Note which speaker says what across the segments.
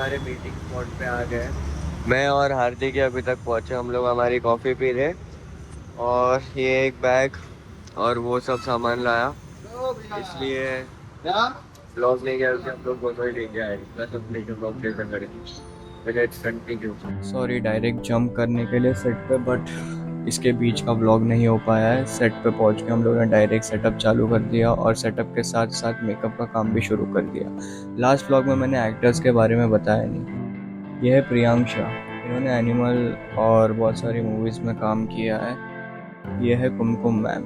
Speaker 1: हमारे meeting spot पे आ गए। मैं और हार्दिक अभी तक पहुंचे, हम लोग हमारी कॉफ़ी पी रहे और ये एक बैग और वो सब सामान लाया, इसलिए ब्लॉग नहीं किया क्योंकि हम लोग दोनों ही लेके आए। बस अपने ब्लॉग लेकर करेंगे। सॉरी डायरेक्ट जंप करने के लिए सेट पे, बट इसके बीच का व्लॉग नहीं हो पाया है। सेट पे पहुंच के हम लोगों ने डायरेक्ट सेटअप चालू कर दिया और सेटअप के साथ साथ मेकअप का काम भी शुरू कर दिया। लास्ट व्लॉग में मैंने एक्टर्स के बारे में बताया नहीं। यह है प्रियांक शाह, इन्होंने एनिमल और बहुत सारी मूवीज़ में काम किया है। यह है कुमकुम मैम,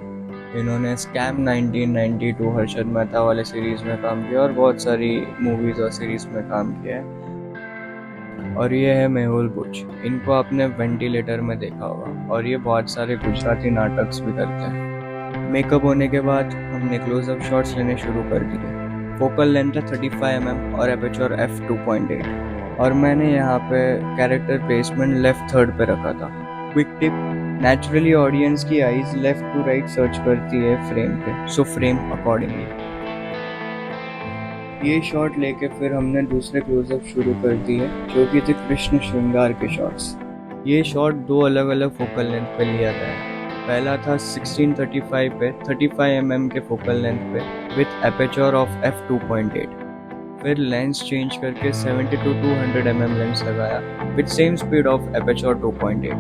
Speaker 1: इन्होंने स्कैम 1992 हर्षद मेहता वाले सीरीज़ में काम किया और बहुत सारी मूवीज़ और सीरीज़ में काम किया है। और ये है मेहुल बुच, इनको आपने वेंटिलेटर में देखा होगा और ये बहुत सारे गुजराती नाटक्स भी करते हैं। मेकअप होने के बाद हमने क्लोजअप शॉट्स लेने शुरू कर दिए। फोकल लेंथ है 35 mm और एपर्चर f2.8 और मैंने यहाँ पे कैरेक्टर प्लेसमेंट लेफ्ट थर्ड पे रखा था। क्विक टिप, नेचुरली ऑडियंस की eyes left to right search करती है फ्रेम पे, सो फ्रेम अकॉर्डिंगली। ये शॉट लेके फिर हमने दूसरे क्लोजअप शुरू कर दिए जो कि थे कृष्ण श्रृंगार के शॉट्स। ये शॉट दो अलग अलग फोकल लेंथ पे लिया गया है। पहला था 1635 पे 35 mm के फोकल लेंथ पे विथ एपर्चर ऑफ f2.8। फिर लेंस चेंज करके 70 to 200 mm लेंस लगाया with same speed of aperture 2.8।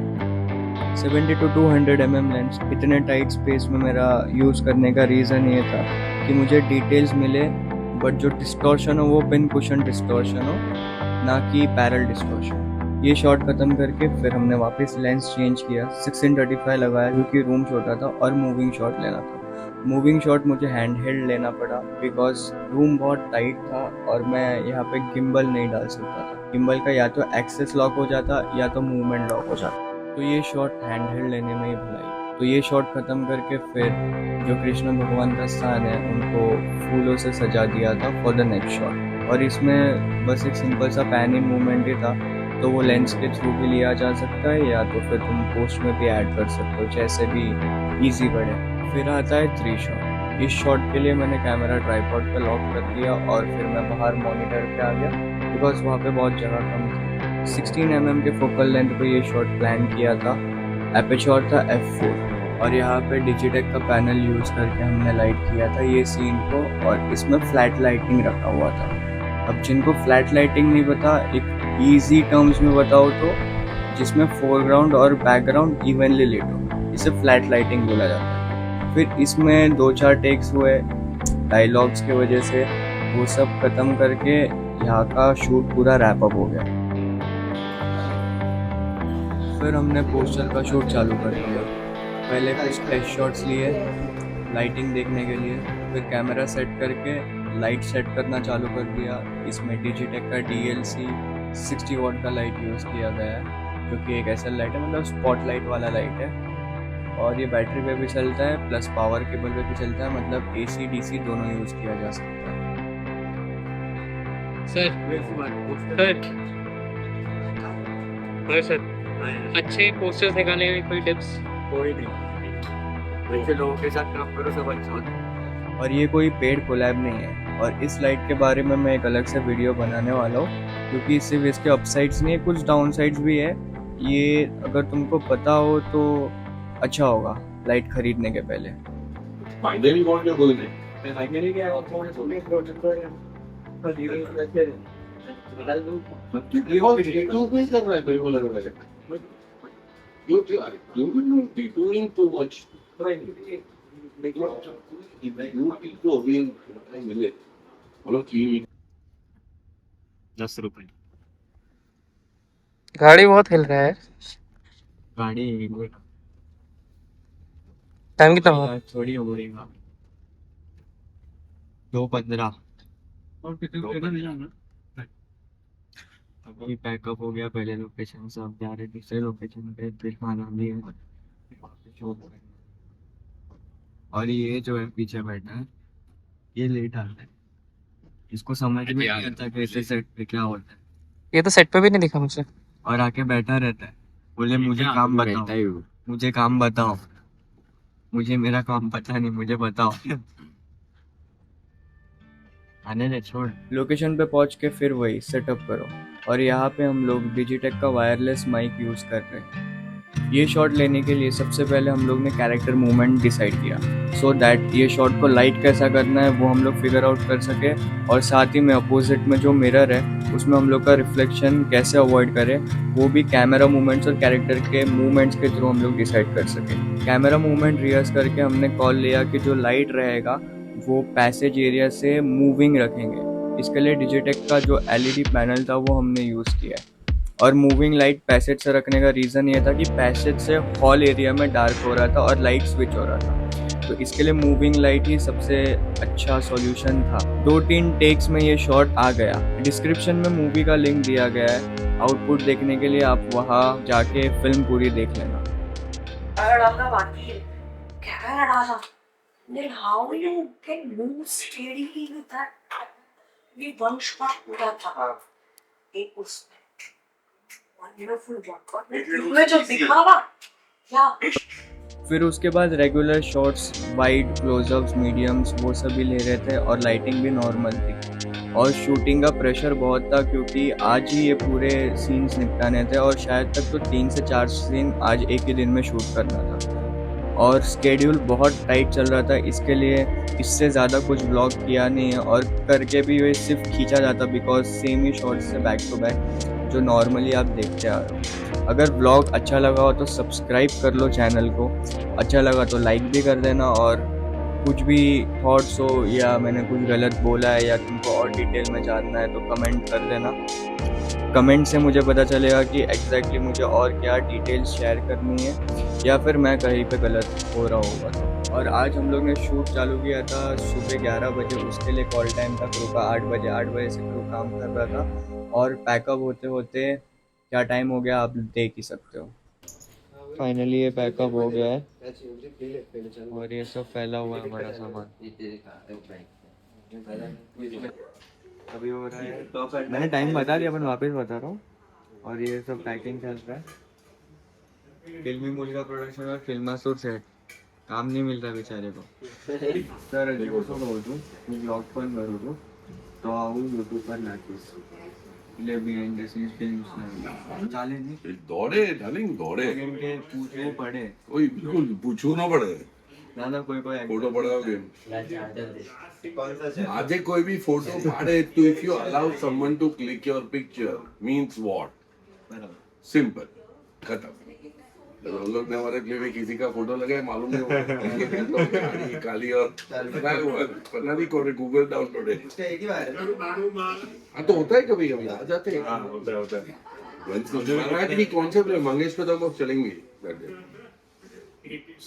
Speaker 1: 70 to 200 mm lens इतने टाइट स्पेस में मेरा यूज़ करने का रीज़न ये था कि मुझे डिटेल्स मिले, बट जो डिस्टॉर्शन हो वो पिन कुशन डिस्टॉर्शन हो, ना कि पैरल डिस्टॉर्शन। ये शॉट ख़त्म करके फिर हमने वापस लेंस चेंज किया, 1635 लगाया क्योंकि रूम छोटा था और मूविंग शॉट लेना था। मूविंग शॉट मुझे हैंड हेल्ड लेना पड़ा बिकॉज रूम बहुत टाइट था और मैं यहाँ पे गिम्बल नहीं डाल सकता था। गिम्बल का या तो एक्सेस लॉक हो जाता या तो मूवमेंट लॉक हो जाता, तो ये शॉट हैंड हेल्ड लेने में ही भलाई। तो ये शॉट ख़त्म करके फिर जो कृष्ण भगवान का स्थान है उनको फूलों से सजा दिया था फॉर द नेक्स्ट शॉट। और इसमें बस एक सिंपल सा पैन इन मूवमेंट ही था, तो वो लेंस के थ्रू भी लिया जा सकता है या तो फिर तुम पोस्ट में भी ऐड कर सकते हो, जैसे भी इजी पड़े। फिर आता है 3 शॉट। इस शॉट के लिए मैंने कैमरा ट्राइपॉड पे लॉक कर दिया और फिर मैं बाहर मॉनिटर पे आ गया बिकॉज वहाँ पे बहुत जगह कम थी। 16 mm के फोकल लेंथ पे ये शॉट प्लान किया था। एपर्चर था f4 और यहाँ पे डिजिटेक का पैनल यूज़ करके हमने लाइट किया था ये सीन को, और इसमें फ्लैट लाइटिंग रखा हुआ था। अब जिनको फ्लैट लाइटिंग नहीं पता, एक इजी टर्म्स में बताओ तो जिसमें फोरग्राउंड और बैकग्राउंड इवनली लिट हो, इसे फ्लैट लाइटिंग बोला जाता है। फिर इसमें 2-4 टेक्स हुए डायलॉग्स की वजह से, वो सब ख़त्म करके यहाँ का शूट पूरा रैप अप हो गया। फिर हमने पोस्टर का शूट चालू कर दिया। पहले कुछ टेस्ट शॉट्स लिए लाइटिंग देखने के लिए, फिर कैमरा सेट करके लाइट सेट करना चालू कर दिया। इसमें डिजिटेक का DLC 60 वाट का लाइट यूज़ किया गया है जो कि एक ऐसा लाइट है, मतलब स्पॉटलाइट वाला लाइट है और ये बैटरी पे भी चलता है प्लस पावर केबल पे भी चलता है, मतलब AC DC दोनों यूज़ किया जा सकता है।
Speaker 2: सर अच्छे पोस्टर्स निकालने की कोई टिप्स?
Speaker 1: कोई नहीं, वैसे लोगों के साथ काम करो सब अच्छा होता है। और ये कोई पेड कोलैब नहीं है और इस लाइट के बारे में मैं एक अलग से वीडियो बनाने वाला हूँ क्योंकि सिर्फ इसके अपसाइड्स नहीं है, कुछ डाउनसाइड्स भी है। ये अगर तुमको पता हो तो अच्छा होगा लाइट खरीदने के पहले।
Speaker 3: फायदे भी कौन कोई नहीं। You doing too much. ₹10
Speaker 2: गाड़ी बहुत हिल रहा है।
Speaker 1: गाड़ी
Speaker 2: टाइम कितना हुआ?
Speaker 1: थोड़ी हो गई 2:15। अभी पैकअप हो गया, पहले लोकेशन से अब जा रहे दूसरे लोकेशन पे, फिर खाना भी है वापस शो पे। और ये जो है पीछे बैठा है ये लेट आता है, इसको समझ में नहीं आता कि ऐसे सेट पे क्या होता है,
Speaker 2: ये तो सेट पे भी नहीं दिखा मुझे।
Speaker 1: और आके बैठा रहता है, बोले मुझे काम बताओ, मुझे काम बताओ, मुझे मेरा काम पता नहीं, मुझे बताओ। आने दे छोड़। लोकेशन पे पहुंच के फिर वही सेटअप करो। और यहाँ पे हम लोग डिजिटेक का वायरलेस माइक यूज़ कर रहे हैं। ये शॉट लेने के लिए सबसे पहले हम लोग ने कैरेक्टर मूवमेंट डिसाइड किया, सो दैट ये शॉट को लाइट कैसा करना है वो हम लोग फिगर आउट कर सके, और साथ ही में अपोजिट में जो मिरर है उसमें हम लोग का रिफ्लेक्शन कैसे अवॉइड करें वो भी कैमरा मूवमेंट्स और कैरेक्टर के मूवमेंट्स के थ्रू हम लोग डिसाइड कर सके। कैमरा मूवमेंट रिहर्स करके हमने कॉल लिया कि जो लाइट रहेगा वो पैसेज एरिया से मूविंग रखेंगे। इसके लिए डिजिटेक का जो एलईडी पैनल था वो हमने यूज़ किया है। और मूविंग लाइट पैसेज से रखने का रीज़न ये था कि पैसेज से हॉल एरिया में डार्क हो रहा था और लाइट स्विच हो रहा था, तो इसके लिए मूविंग लाइट ही सबसे अच्छा सॉल्यूशन था। 2-3 टेक्स में ये शॉट आ गया। डिस्क्रिप्शन में मूवी का लिंक दिया गया है, आउटपुट देखने के लिए आप वहाँ जाके फिल्म पूरी देख लेना।
Speaker 4: Then how you can move steadily with that? We one shot पूरा था एक उसमें wonderful workout में जो दिखा ना क्या।
Speaker 1: फिर उसके बाद regular shots, wide close-ups, mediums वो सभी ले रहे थे और लाइटिंग भी नॉर्मल थी। और शूटिंग का प्रेशर बहुत था क्योंकि आज ही ये पूरे सीन्स निपटाने थे और शायद तक तो 3 से 4 सीन आज एक ही दिन में शूट करना था। और स्केड्यूल बहुत टाइट चल रहा था, इसके लिए इससे ज़्यादा कुछ व्लॉग किया नहीं है, और करके भी ये सिर्फ खींचा जाता बिकॉज सेम ही शॉट्स से बैक टू बैक जो नॉर्मली आप देखते आ रहे हो। अगर व्लॉग अच्छा लगा हो तो सब्सक्राइब कर लो चैनल को, अच्छा लगा तो लाइक भी कर देना, और कुछ भी थॉट्स हो या मैंने कुछ गलत बोला है या तुमको और डिटेल में जानना है तो कमेंट कर देना। कमेंट से मुझे पता चलेगा कि एग्जैक्टली मुझे और क्या डिटेल्स शेयर करनी है या फिर मैं कहीं पे गलत हो रहा होगा तो। और आज हम लोग ने शूट चालू किया था सुबह 11 बजे, उसके लिए कॉल टाइम था क्रू का 8 बजे। 8 बजे से क्रू काम कर रहा था और पैकअप होते होते क्या टाइम हो गया आप देख ही सकते हो। फाइनली ये पैकअप हो गया है और ये सब फैला हुआ है बड़ा सामान। अभी हो रहा है, मैंने टाइम बता दिया अपन वापस बता रहा हूँ। और ये सब पैकिंग चल रहा है। फिल्मी मूवी का प्रोडक्शन और फिल्मासुर सेट, काम नहीं मिल रहा बेचारे को। सर जो बोलूँ ब्लॉग पण करू तो आऊँ यूट्यूब पर नाखीस ले बिहाइंड द सीन्स फिल्म्स चाले नहीं
Speaker 3: दौड़े डार्लिंग दौड़े
Speaker 1: इनके पूछो पड़े
Speaker 3: कोई बिल्कुल पूछो ना पड़े
Speaker 1: ना कोई
Speaker 3: फोटो पड़ाओगे आज कोई भी फोटो पाड़े तो if you allow someone to click your picture means what simple खत्म। हम लोग ने हमारे क्लिप में किसी का फोटो लगाया मालूम नहीं होगा काली और पता नहीं कौन गूगल डाउनलोड है। हाँ तो होता है कभी कभी आ जाते हैं। होता है कौन से मंगेश पे तो चलेंगे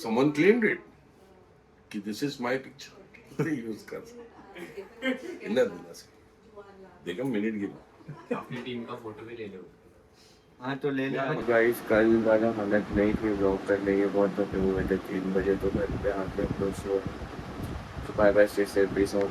Speaker 3: समवन क्लेम्ड इट कि this is my picture use कर इन्ना देखो मिनट गिना
Speaker 5: अपनी टीम का फोटो भी ले लो।
Speaker 1: हाँ तो ले लेना गाइस। कल वाला हालत नहीं थी व्लॉग करने के, बहुत थके हुए थे। 3 बजे तो घर पे आके हम लोग सो। Bye bye, stay safe, peace out.